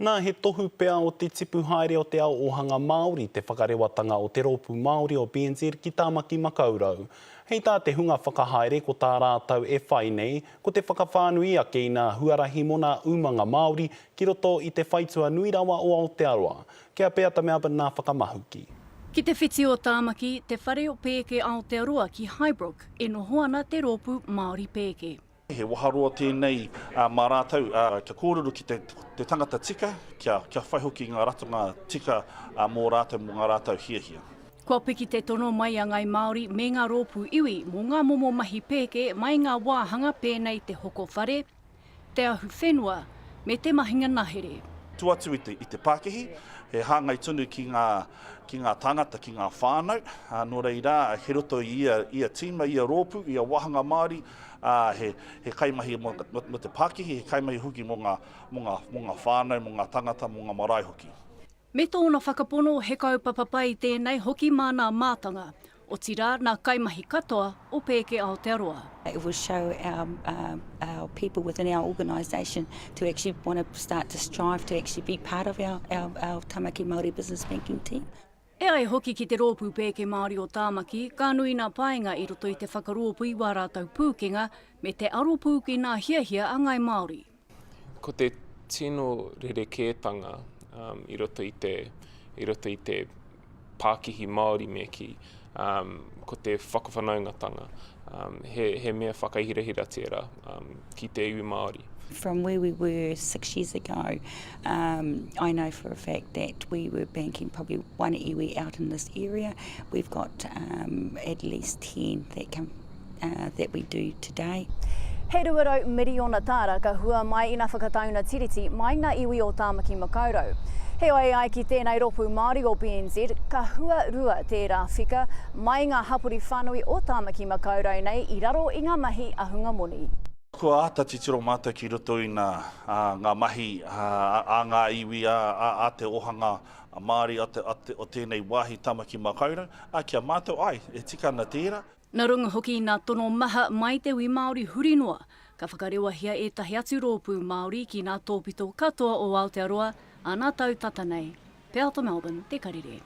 Nā he tohu pea o te tipu haere o te ao ohanga Māori, te whakarewatanga o te rōpū Māori o BNZ ki Tāmaki Makaurau. Hei tā te hunga whakahaere ko tā rātau e whai nei, ko te whakawhānui ake i ngā huarahi mona umanga Māori ki roto i te whaitua nui rawa o Aotearoa. Kia pea ta mea nā whakamahuki. Ki te whiti o Tāmaki, te whare o Pēke Aotearoa ki Highbrook e noho ana te rōpū Māori Pēke. He waharoa tēnei mā rātau kia kōruru ki te tangata tika, kia whai hoki ngā ratonga tika mō rātau mō ngā rātau hiahia. Kua piki te tono mai a ngai Māori me ngā rōpū iwi mō ngā momo mahi Pēke mai ngā wāhanga pēnei te hoko whare, te ahu whenua me te mahinga nahere. Tuatu i te Pākehi, he hāngai tunu ki ngā tangata, ki ngā whānau, nō reira he roto i ia tīma, ia rōpū, ia wahanga Māori, he kaimahi mo te Pākehi, he kaimahi huki mō ngā whānau, mō ngā tangata, mō ngā marae hoki. Me tōna whakapono he kaupapa tēnei hoki mā ngā mātanga, o tira nā kaimahi katoa o Pēke Aotearoa. It will show our people within our organisation to actually want to start to strive to actually be part of our Tāmaki Māori business banking team. E ai hoki ki te rōpū Pēke Māori o Tāmaki, ka nui ngā paenga i roto i te whakarōpū i wā rātau pūkenga me te aropū ki ngā hiahia a ngai Māori. Ko te tino rerekētanga i roto i te Pākihi Māori me ki, ko te whakawhanaungatanga, he mea whakaihirahira tērā ki te iwi Māori. From where we were 6 years ago, I know for a fact that we were banking probably one iwi out in this area. We've got at least 10 that we do today. He ruarau miriona tāra ka hua mai ina whakatauna tiriti mai ngā iwi o Tāmaki Makaurau. He oi ai ki tēnei rōpū Māori o BNZ, ka hua rua tērā whika mai ngā hapuri whānui o Tāmaki Makaurau nei i raro i ngā mahi ahunga moni. Kua ata titiro mātou ki roto i ngā mahi a ngā iwi a te ohanga Māori o tēnei wāhi Tāmaki Makaurau, a kia mātou ai, e tika na tērā. Nā runga hoki nā tono maha mai te wi Māori hurinoa, ka whakarewahia e tahi atu rōpū Māori ki ngā tōpito katoa o Aotearoa, a nā tau tata nei. Pea to Melbourne, te karere.